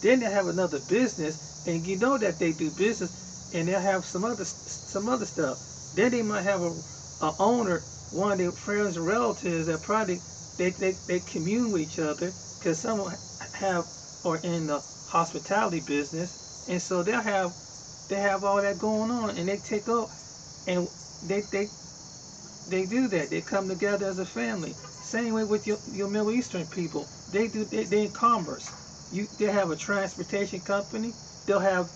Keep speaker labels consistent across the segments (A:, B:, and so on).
A: Then they have another business, and you know that they do business, and they'll have some other stuff. Then they might have a owner, one of their friends or relatives that probably they commune with each other because some have or in the hospitality business, and so they have all that going on, and they take up and they they they do that. They come together as a family. Same way with your Middle Eastern people. They in commerce. They have a transportation company. They'll have,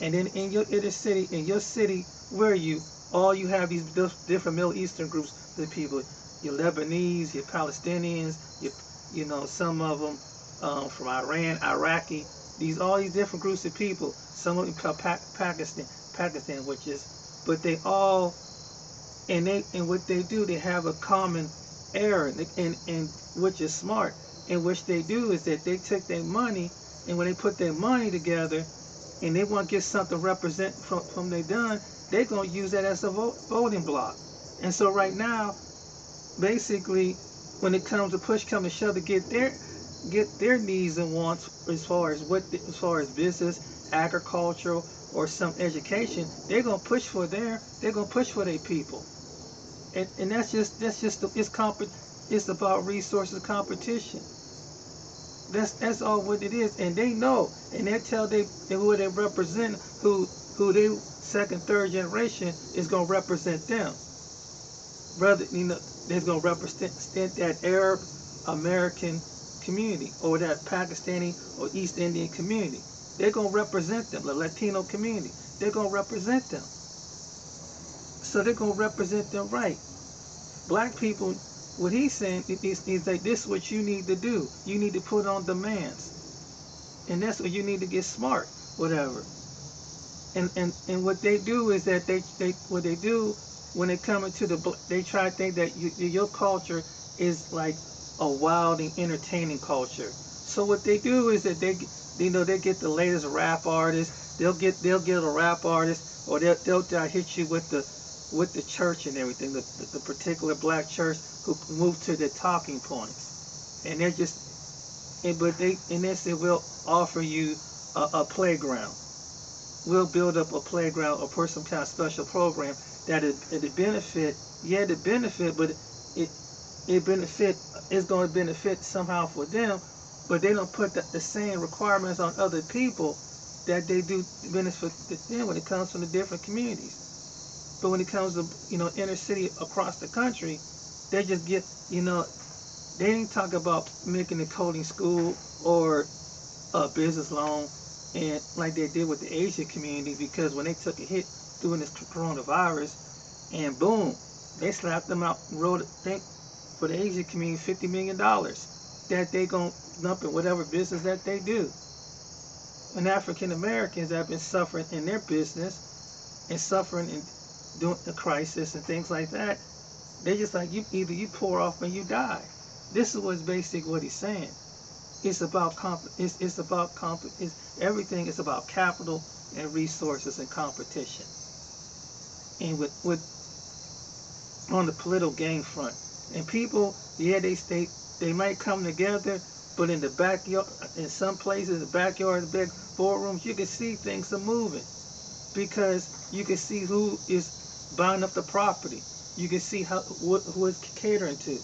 A: and then in your inner city, in your city where all you have these different Middle Eastern groups of people. Your Lebanese, your Palestinians, some of them from Iran, Iraqi. All these different groups of people. Some of them called Pakistan, which is, but they all and what they do, they have a common error, and which is smart. And what they do is that they take their money, and when they put their money together, and they want to get something represent from they done, they're gonna use that as a voting block. And so right now, basically, when it comes to push come to shove to get their needs and wants as far as business, agricultural, or some education, they're gonna push for their people. And it's about resources competition. That's all what it is, and they know, and they tell who they represent, who they second, third generation is gonna represent them. Brother, they're gonna represent that Arab American community or that Pakistani or East Indian community. They're gonna represent them, the Latino community. They're gonna represent them. So they're gonna represent them right. Black people, what he's saying is like, this is what you need to do. You need to put on demands, and that's what you need to get smart, whatever. And what they do is that what they do when they come into they try to think that your culture is like a wild and entertaining culture. So what they do is that they get the latest rap artist. They'll get a rap artist, or they'll hit you with the church and everything, the particular black church who moved to the talking points, and they're just, but they say, we'll offer you a playground. We'll build up a playground or put some kind of special program that it benefit, but it's going to benefit somehow for them, but they don't put the same requirements on other people that they do benefit them when it comes from the different communities. But when it comes to inner city across the country, they just they ain't talk about making a coding school or a business loan, and like they did with the Asian community, because when they took a hit during this coronavirus, and boom, they slapped them out and wrote for the Asian community $50 million that they gonna dump in whatever business that they do. And African Americans have been suffering in their business and suffering in doing the crisis and things like that. They just like, either you pour off or you die. This is what's basic what he's saying. It's about everything is about capital and resources and competition. And with on the political game front, and people, they might come together, but in the backyard, in some places, the backyard, the big boardrooms, you can see things are moving, because you can see who is buying up the property. You can see who is catering to.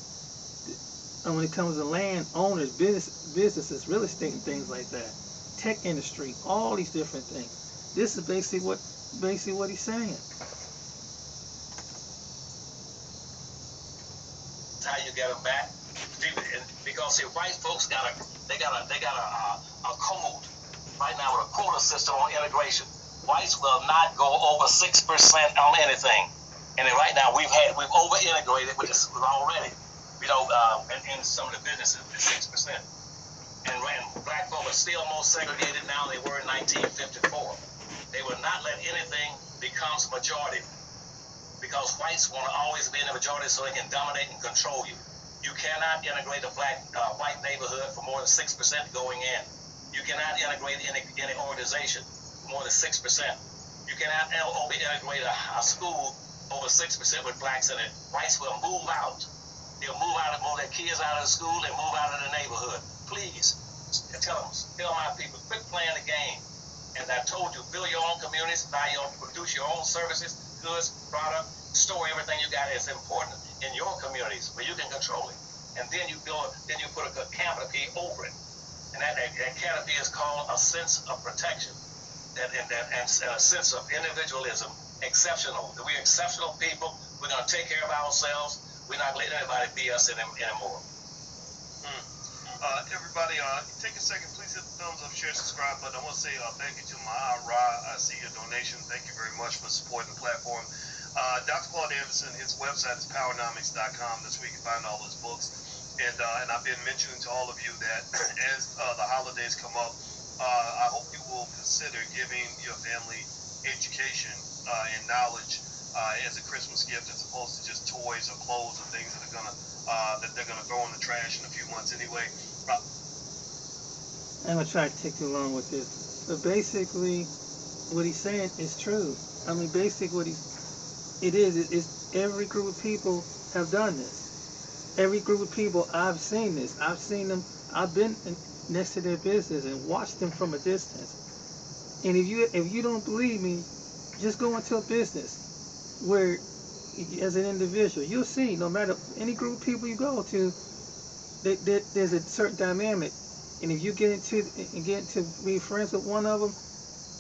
A: And when it comes to land owners, businesses, real estate, and things like that, tech industry, all these different things. This is basically what he's saying.
B: How you get them back? Because see, white folks got a code right now with a quota system on integration. Whites will not go over 6% on anything, and then right now we've over integrated, which is already, in some of the businesses, it's 6%. And black folk are still more segregated now than they were in 1954. They will not let anything become majority, because whites want to always be in the majority so they can dominate and control you. You cannot integrate a white neighborhood for more than 6% going in. You cannot integrate any organization more than 6%. You cannot integrate a school over 6% with blacks in it. Whites will move out. They'll move their kids out of the school and move out of the neighborhood. Please. Tell my people, quit playing the game. As I told you, build your own communities, produce your own services, goods, product, store everything you got that's important in your communities where you can control it. And then you put a canopy over it. And that canopy is called a sense of protection. And a sense of individualism, exceptional. We're exceptional people. We're going to take care of ourselves. We're not letting anybody be us anymore.
C: Everybody, take a second. Please hit the thumbs up, share, subscribe button. I want to say thank you to Maha Ra. I see your donation. Thank you very much for supporting the platform. Dr. Claude Anderson, his website is powernomics.com. That's where you can find all his books. And I've been mentioning to all of you that as the holidays come up, I hope you will consider giving your family education and knowledge as a Christmas gift, as opposed to just toys or clothes or things that they're gonna throw in the trash in a few months anyway.
A: I'm gonna try to take too long with this, but basically, what he's saying is true. I mean, basically, it's every group of people have done this. Every group of people, I've seen this. I've seen them. I've been next to their business and watched them from a distance. And if you don't believe me, just go into a business where, as an individual, you'll see. No matter any group of people you go to, there's a certain dynamic. And if you get to be friends with one of them,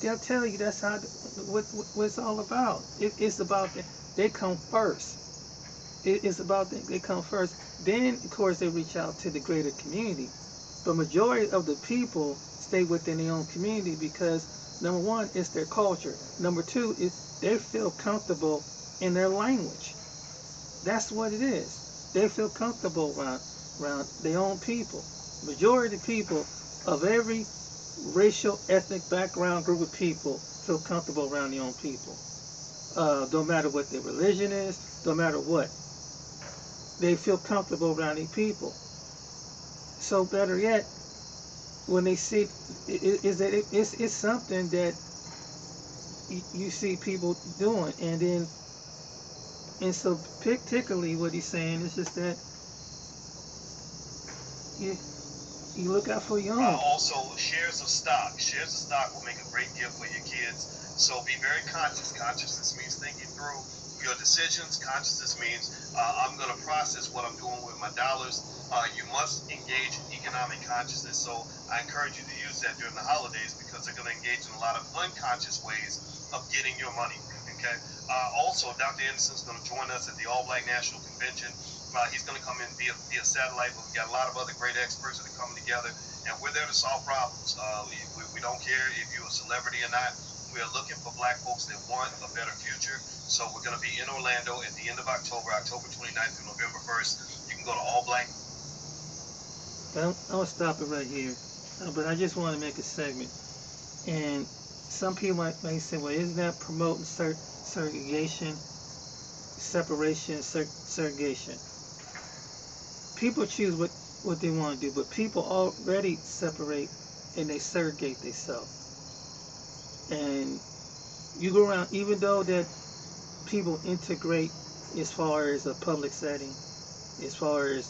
A: they'll tell you that's what it's all about. It's about they come first. It's about they come first. Then, of course, they reach out to the greater community. But majority of the people stay within their own community because, number one, it's their culture. Number two, is they feel comfortable in their language. That's what it is. They feel comfortable around their own people. Majority of the people of every racial, ethnic background group of people feel comfortable around their own people. Don't matter what their religion is, don't matter what. They feel comfortable around their people. So better yet, when they see it's something that you see people doing, and so particularly what he's saying is just that you look out for your own.
C: Also, shares of stock. Shares of stock will make a great gift for your kids. So be very conscious. Consciousness means thinking through your decisions. Consciousness means I'm going to process what I'm doing with my dollars. You must engage in economic consciousness. So I encourage you to use that during the holidays because they're going to engage in a lot of unconscious ways of getting your money. Okay. Also, Dr. Anderson is going to join us at the All Black National Convention. He's going to come in via satellite, but we've got a lot of other great experts that are coming together, and we're there to solve problems. We don't care if you're a celebrity or not. We are looking for black folks that want a better future. So we're going to be in Orlando at the end of October 29th through November 1st. You can go to All Black.
A: I'm going to stop it right here, but I just want to make a segment. And some people might say, well, isn't that promoting segregation, separation, segregation? People choose what they want to do, but people already separate and they segregate themselves. And you go around, even though that people integrate as far as a public setting, as far as,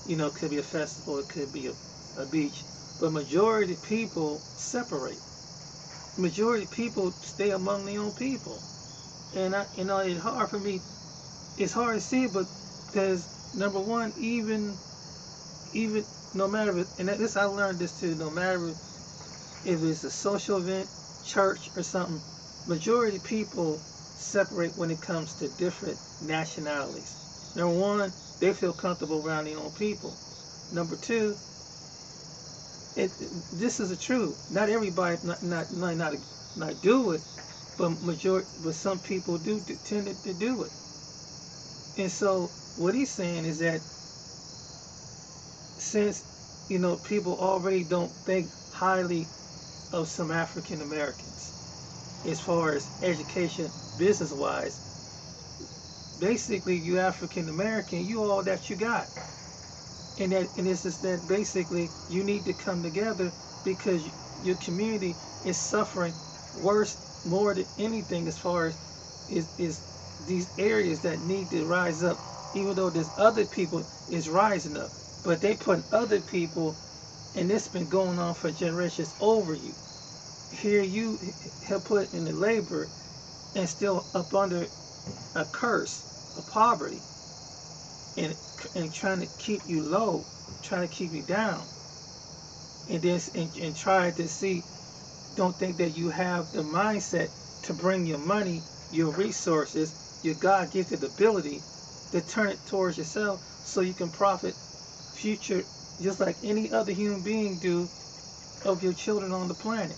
A: it could be a festival, it could be a beach, but majority of people separate. Majority of people stay among their own people. And it's hard for me, it's hard to see it, but because number one, even no matter, and this I learned this too, no matter if it's a social event, church or something, majority of people separate when it comes to different nationalities. Number one, they feel comfortable around their own people. Number two, this is the truth. Not everybody not do it, but some people do tend to do it. And so what he's saying is that since people already don't think highly of some African Americans as far as education, business wise, basically you African American, you all that you got. And it's just that basically you need to come together because your community is suffering more than anything as far as is these areas that need to rise up, even though there's other people is rising up, but they put other people and it's been going on for generations over you. Here you have put in the labor and still up under a curse of poverty, and trying to keep you low, trying to keep you down, and then and try to see, don't think that you have the mindset to bring your money, your resources, your God-gifted ability to turn it towards yourself so you can profit future, just like any other human being do, of your children on the planet.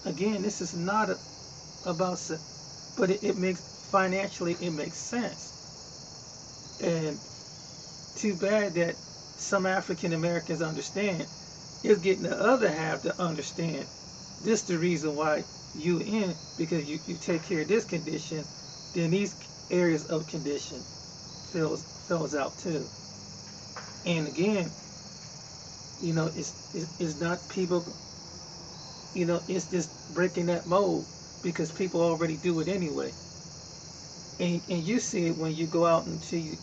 A: Again, this is not about, but it makes, financially, it makes sense. And too bad that some African Americans understand. It's getting the other half to understand. This is the reason why you in, because you take care of this condition, then these areas of condition fills out too. And again, it's not people, it's just breaking that mold, because people already do it anyway. And you see it when you go out into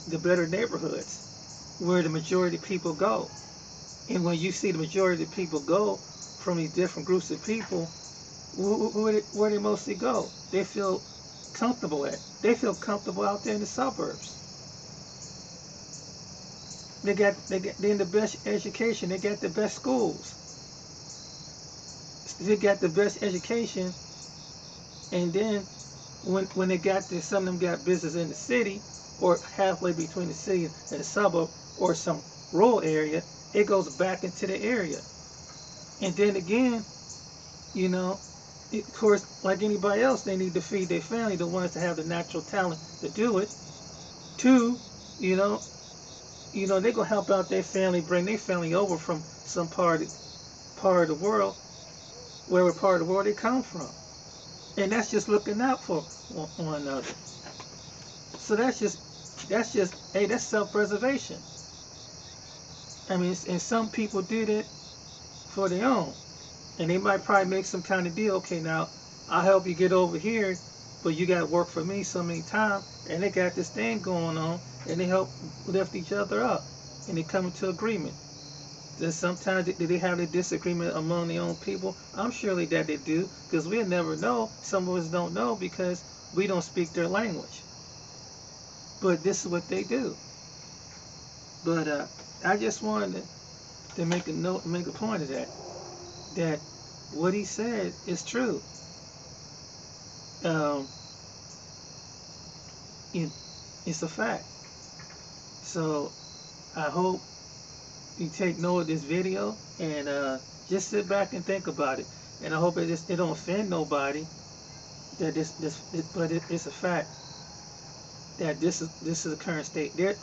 A: the better neighborhoods where the majority of people go. And when you see the majority of people go from these different groups of people, where they mostly go, they feel comfortable at. They feel comfortable out there in the suburbs. They're in the best education. They got the best schools. They got the best education. And then when they got there, some of them got business in the city, or halfway between the city and the suburb, or some rural area, it goes back into the area. And then again, of course, like anybody else, they need to feed their family, the ones that have the natural talent to do it. Two, they're gonna help out their family, bring their family over from some part of the world, wherever part of the world they come from. And that's just looking out for one another. So that's just, hey, that's self-preservation. I mean, and some people did it for their own. And they might probably make some kind of deal. Okay, now I'll help you get over here, but you got to work for me so many times. And they got this thing going on, and they help lift each other up, and they come into agreement. Then sometimes do they have a disagreement among their own people? I'm surely that they do, because we'll never know. Some of us don't know because we don't speak their language. But this is what they do. But I just wanted to make a point of that what he said is true. It's a fact. So I hope you take note of this video and just sit back and think about it. And I hope it don't offend nobody. That but it's a fact that this is the current state. There